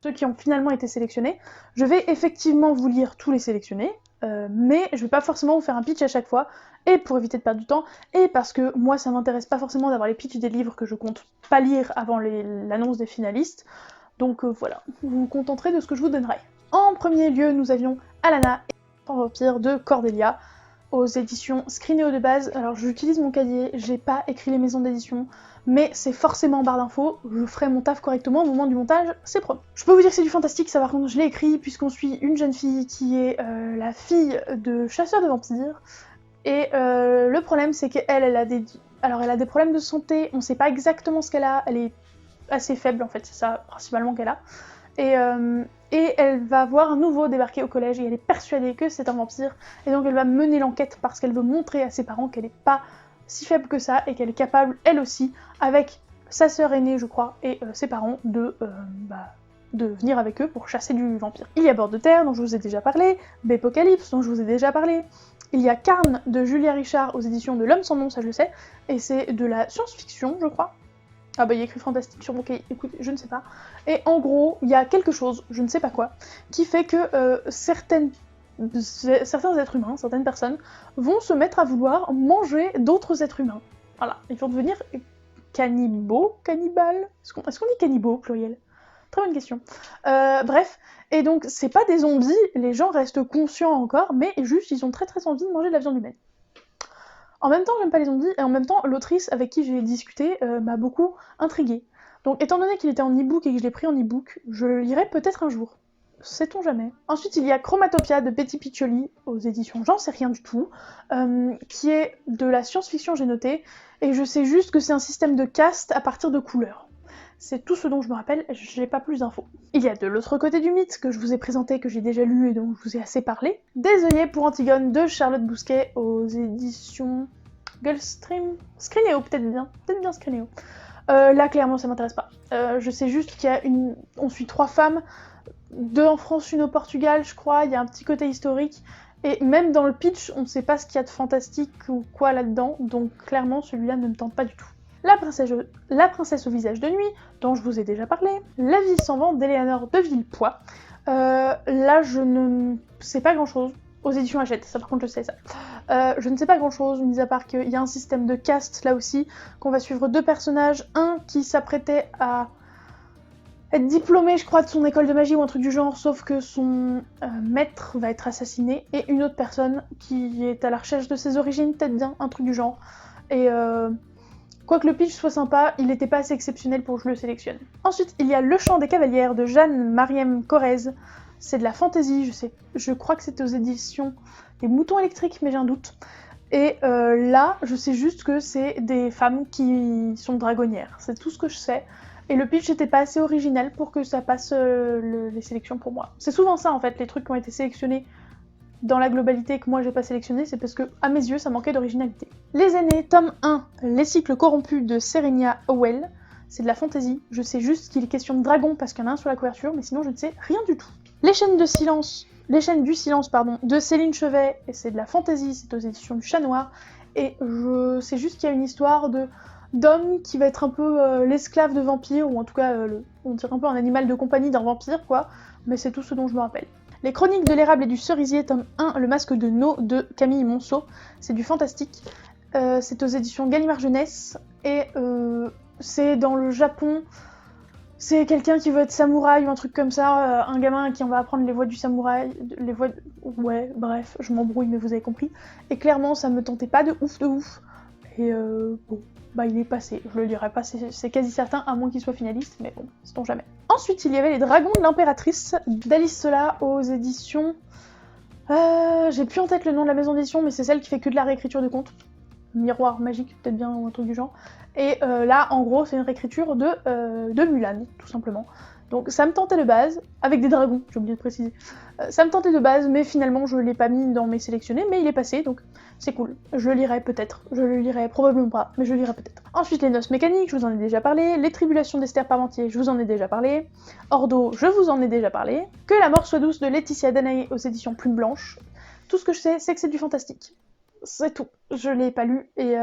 ceux qui ont finalement été sélectionnés. Je vais effectivement vous lire tous les sélectionnés, mais je vais pas forcément vous faire un pitch à chaque fois, et pour éviter de perdre du temps, et parce que moi ça m'intéresse pas forcément d'avoir les pitchs des livres que je compte pas lire avant l'annonce des finalistes, donc voilà, vous vous contenterez de ce que je vous donnerai. En premier lieu, nous avions Alana et le vampire de Cordelia, aux éditions Screenéo de base. Alors j'utilise mon cahier, j'ai pas écrit les maisons d'édition, mais c'est forcément en barre d'infos, je ferai mon taf correctement au moment du montage, c'est promis. Je peux vous dire que c'est du fantastique, ça par contre je l'ai écrit puisqu'on suit une jeune fille qui est la fille de chasseurs de vampires, et le problème c'est qu'elle, elle a des problèmes de santé, on sait pas exactement ce qu'elle a, elle est assez faible en fait, c'est ça principalement qu'elle a, et elle va voir un nouveau débarquer au collège et elle est persuadée que c'est un vampire, et donc elle va mener l'enquête parce qu'elle veut montrer à ses parents qu'elle n'est pas si faible que ça et qu'elle est capable, elle aussi, avec sa sœur aînée je crois, et ses parents, de venir avec eux pour chasser du vampire. Il y a Bord de Terre dont je vous ai déjà parlé, Bépocalypse dont je vous ai déjà parlé, il y a Carne de Julia Richard aux éditions de L'Homme sans nom, ça je le sais, et c'est de la science-fiction je crois. Ah bah il y a écrit fantastique sur mon cahier, écoute, je ne sais pas. Et en gros, il y a quelque chose, je ne sais pas quoi, qui fait que certains êtres humains, certaines personnes, vont se mettre à vouloir manger d'autres êtres humains. Voilà, ils vont devenir cannibales. Est-ce qu'on dit cannibaux au pluriel? Très bonne question. Bref, et donc c'est pas des zombies, les gens restent conscients encore, mais juste ils ont très très envie de manger de la viande humaine. En même temps, j'aime pas les zombies, et en même temps, l'autrice avec qui j'ai discuté m'a beaucoup intriguée. Donc, étant donné qu'il était en e-book et que je l'ai pris en e-book, je le lirai peut-être un jour. Sait-on jamais. Ensuite, il y a Chromatopia de Betty Piccioli, aux éditions J'en sais rien du tout, qui est de la science-fiction, j'ai noté, et je sais juste que c'est un système de caste à partir de couleurs. C'est tout ce dont je me rappelle, j'ai pas plus d'infos. Il y a de l'autre côté du mythe, que je vous ai présenté, que j'ai déjà lu et dont je vous ai assez parlé, Des œillets pour Antigone de Charlotte Bousquet, aux éditions Gulfstream. Scrinéo, peut-être bien Scrinéo. Là, clairement, ça m'intéresse pas. Je sais juste qu'il y a on suit 3 femmes, 2 en France, 1 au Portugal, je crois. Il y a un petit côté historique. Et même dans le pitch, on ne sait pas ce qu'il y a de fantastique ou quoi là-dedans. Donc clairement, celui-là ne me tente pas du tout. La princesse au visage de nuit, dont je vous ai déjà parlé. La vie sans vent d'Éléonore de Villepoix. Là, je ne sais pas grand-chose. Aux éditions Hachette, ça par contre je sais ça. Je ne sais pas grand-chose, mis à part qu'il y a un système de caste là aussi, qu'on va suivre 2 personnages. Un qui s'apprêtait à être diplômé, je crois, de son école de magie ou un truc du genre, sauf que son maître va être assassiné, et une autre personne qui est à la recherche de ses origines, peut-être bien, un truc du genre. Et quoique le pitch soit sympa, il n'était pas assez exceptionnel pour que je le sélectionne. Ensuite, il y a Le Chant des Cavalières de Jeanne-Mariem Corrèze. C'est de la fantasy, je crois que c'était aux éditions des Moutons électriques, mais j'ai un doute. Et là, je sais juste que c'est des femmes qui sont dragonnières. C'est tout ce que je sais. Et le pitch n'était pas assez original pour que ça passe les sélections pour moi. C'est souvent ça en fait, les trucs qui ont été sélectionnés dans la globalité que moi j'ai pas sélectionné, c'est parce que à mes yeux ça manquait d'originalité. Les aînés, tome 1, Les cycles corrompus de Serenia Howell. C'est de la fantasy, je sais juste qu'il est question de dragon parce qu'il y en a un sur la couverture, mais sinon je ne sais rien du tout. Les chaînes du silence, de Céline Chevet, et c'est de la fantasy, c'est aux éditions du Chat Noir, et je sais juste qu'il y a une histoire d'homme qui va être un peu l'esclave de vampire, ou en tout cas, on dirait un peu un animal de compagnie d'un vampire, quoi, mais c'est tout ce dont je me rappelle. Les Chroniques de l'érable et du cerisier, tome 1, Le masque de No de Camille Monceau, c'est du fantastique, c'est aux éditions Gallimard Jeunesse, et c'est dans le Japon, c'est quelqu'un qui veut être samouraï ou un truc comme ça, un gamin qui en va apprendre les voies du samouraï, ouais, bref, je m'embrouille mais vous avez compris, et clairement ça me tentait pas de ouf, et bon, bah il est passé, je le lirai pas, c'est quasi certain, à moins qu'il soit finaliste, mais bon, sait-on jamais. Ensuite, il y avait Les Dragons de l'Impératrice, d'Alice Sola, aux éditions... j'ai plus en tête le nom de la maison d'édition, mais c'est celle qui fait que de la réécriture de contes. Miroir magique, peut-être bien, ou un truc du genre. Et là, en gros, c'est une réécriture de Mulan, tout simplement. Donc ça me tentait de base, avec des dragons, j'ai oublié de préciser. Ça me tentait de base, mais finalement je l'ai pas mis dans mes sélectionnés, mais il est passé, donc c'est cool. Je le lirai peut-être, je le lirai probablement pas, mais je le lirai peut-être. Ensuite, Les Noces mécaniques, je vous en ai déjà parlé. Les Tribulations d'Esther Parmentier, je vous en ai déjà parlé. Ordo, je vous en ai déjà parlé. Que la mort soit douce de Laetitia Danaé aux éditions Plume Blanche. Tout ce que je sais, c'est que c'est du fantastique. C'est tout. Je l'ai pas lu, et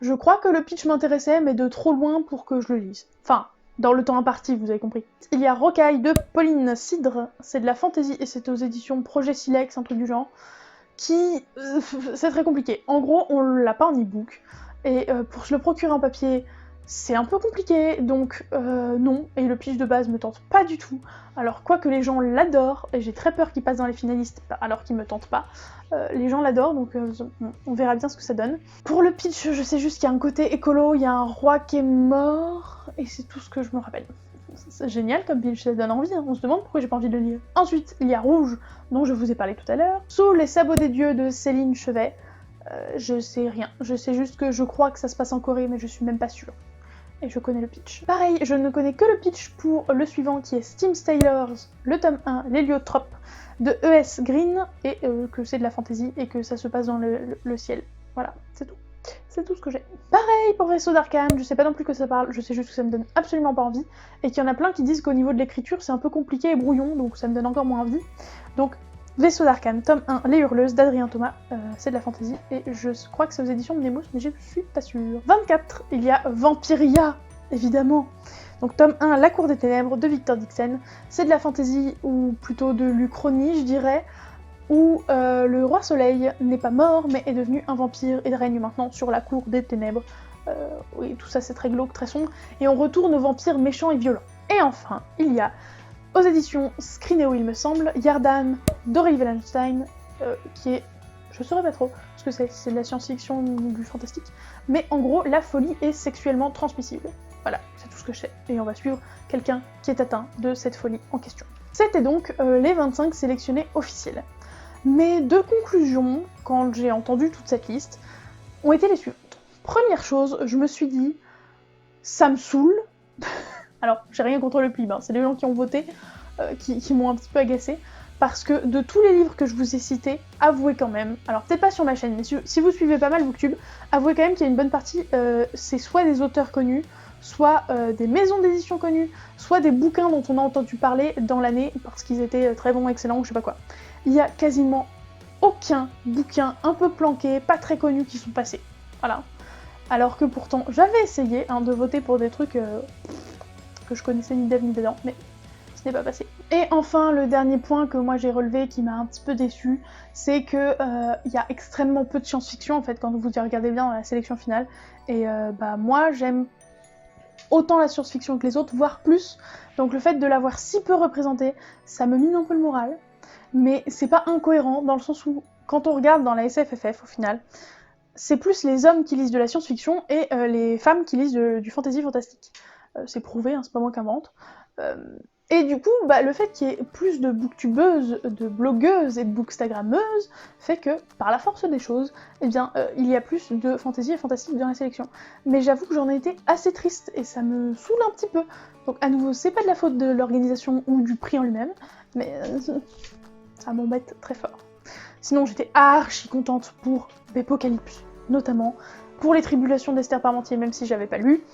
je crois que le pitch m'intéressait, mais de trop loin pour que je le lise. Enfin, dans le temps imparti, vous avez compris. Il y a Rocaille de Pauline Cidre, c'est de la fantasy et c'est aux éditions Projet Silex, un truc du genre, qui... c'est très compliqué. En gros, on l'a pas en e-book, et pour se le procurer en papier, c'est un peu compliqué, donc non, et le pitch de base me tente pas du tout. Alors, quoique les gens l'adorent, et j'ai très peur qu'il passe dans les finalistes alors qu'il me tente pas, les gens l'adorent, donc on verra bien ce que ça donne. Pour le pitch, je sais juste qu'il y a un côté écolo, il y a un roi qui est mort, et c'est tout ce que je me rappelle. C'est génial comme pitch, ça donne envie, hein. On se demande pourquoi j'ai pas envie de le lire. Ensuite, il y a Rouge, dont je vous ai parlé tout à l'heure. Sous les sabots des dieux de Céline Chevet, je sais rien. Je sais juste que je crois que ça se passe en Corée, mais je suis même pas sûre. Et je connais le pitch. Pareil, je ne connais que le pitch pour le suivant qui est Steam Sailors, le tome 1, l'héliotrope de E.S. Green, et que c'est de la fantasy et que ça se passe dans le ciel. Voilà, c'est tout. C'est tout ce que j'ai. Pareil pour Vaisseau d'Arkham, je sais pas non plus que ça parle, je sais juste que ça me donne absolument pas envie, et qu'il y en a plein qui disent qu'au niveau de l'écriture c'est un peu compliqué et brouillon, donc ça me donne encore moins envie. Donc Vaisseau d'Arkham, tome 1, Les Hurleuses d'Adrien Thomas, c'est de la fantasy, et je crois que c'est aux éditions de Nemos, mais je suis pas sûre. 24, il y a Vampiria, évidemment. Donc tome 1, La Cour des Ténèbres de Victor Dixon, c'est de la fantasy, ou plutôt de l'Uchronie je dirais, où le roi Soleil n'est pas mort, mais est devenu un vampire et règne maintenant sur la Cour des Ténèbres. Oui, tout ça c'est très glauque, très sombre, et on retourne aux vampires méchants et violents. Et enfin, il y a, aux éditions Scrinéo il me semble, Yardan d'Aurélie Wallenstein, qui est, je je saurais pas trop ce que c'est de la science-fiction ou du fantastique, mais en gros, la folie est sexuellement transmissible. Voilà, c'est tout ce que je sais, et on va suivre quelqu'un qui est atteint de cette folie en question. C'était donc les 25 sélectionnés officiels. Mes deux conclusions, quand j'ai entendu toute cette liste, ont été les suivantes. Première chose, je me suis dit, ça me saoule. Alors, j'ai rien contre le PLIB, hein. C'est les gens qui ont voté qui m'ont un petit peu agacée, parce que de tous les livres que je vous ai cités, avouez quand même, alors peut-être pas sur ma chaîne, mais si vous suivez pas mal Booktube, avouez quand même qu'il y a une bonne partie, c'est soit des auteurs connus, soit des maisons d'édition connues, soit des bouquins dont on a entendu parler dans l'année, parce qu'ils étaient très bons, excellents, ou je sais pas quoi. Il y a quasiment aucun bouquin un peu planqué, pas très connu qui sont passés. Voilà. Alors que pourtant, j'avais essayé de voter pour des trucs que je connaissais ni d'elle ni dedans, mais ce n'est pas passé. Et enfin, le dernier point que moi j'ai relevé qui m'a un petit peu déçu, c'est que y a extrêmement peu de science-fiction en fait quand vous y regardez bien dans la sélection finale. Et moi j'aime autant la science-fiction que les autres, voire plus. Donc le fait de l'avoir si peu représentée, ça me mine un peu le moral. Mais c'est pas incohérent dans le sens où, quand on regarde dans la SFFF au final, c'est plus les hommes qui lisent de la science-fiction et les femmes qui lisent du fantasy-fantastique. C'est prouvé, c'est pas moi qui invente. Et du coup, le fait qu'il y ait plus de booktubeuses, de blogueuses et de bookstagrammeuses fait que, par la force des choses, il y a plus de fantasy et fantastique dans la sélection. Mais j'avoue que j'en ai été assez triste et ça me saoule un petit peu. Donc à nouveau, c'est pas de la faute de l'organisation ou du prix en lui-même, mais ça m'embête très fort. Sinon, j'étais archi contente pour Bepocalypse, notamment, pour les tribulations d'Esther Parmentier, même si j'avais pas lu,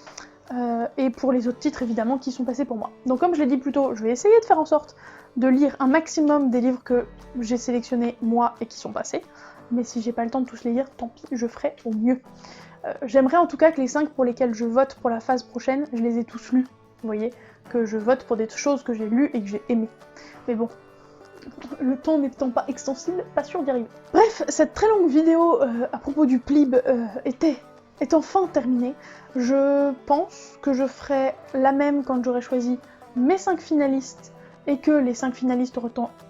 et pour les autres titres, évidemment, qui sont passés pour moi. Donc comme je l'ai dit plus tôt, je vais essayer de faire en sorte de lire un maximum des livres que j'ai sélectionnés, moi, et qui sont passés, mais si j'ai pas le temps de tous les lire, tant pis, je ferai au mieux. J'aimerais en tout cas que les 5 pour lesquels je vote pour la phase prochaine, je les ai tous lus, vous voyez, que je vote pour des choses que j'ai lues et que j'ai aimées. Mais bon, le temps n'étant pas extensible, pas sûr d'y arriver. Bref, cette très longue vidéo à propos du PLIB est enfin terminée. Je pense que je ferai la même quand j'aurai choisi mes 5 finalistes et que les 5 finalistes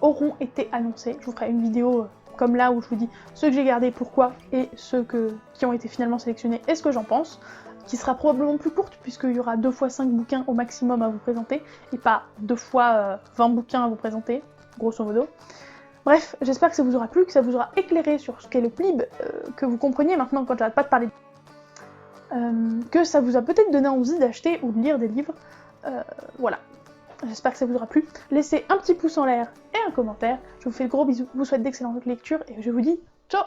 auront été annoncés. Je vous ferai une vidéo comme là où je vous dis ceux que j'ai gardés, pourquoi, et ceux qui ont été finalement sélectionnés et ce que j'en pense, qui sera probablement plus courte puisqu'il y aura 2 fois 5 bouquins au maximum à vous présenter et pas 2 fois 20 bouquins à vous présenter, grosso modo. Bref, j'espère que ça vous aura plu, que ça vous aura éclairé sur ce qu'est le PLIB, que vous compreniez maintenant quand j'arrête pas de parler que ça vous a peut-être donné envie d'acheter ou de lire des livres. Voilà. J'espère que ça vous aura plu. Laissez un petit pouce en l'air et un commentaire. Je vous fais de gros bisous, je vous souhaite d'excellentes lectures et je vous dis ciao!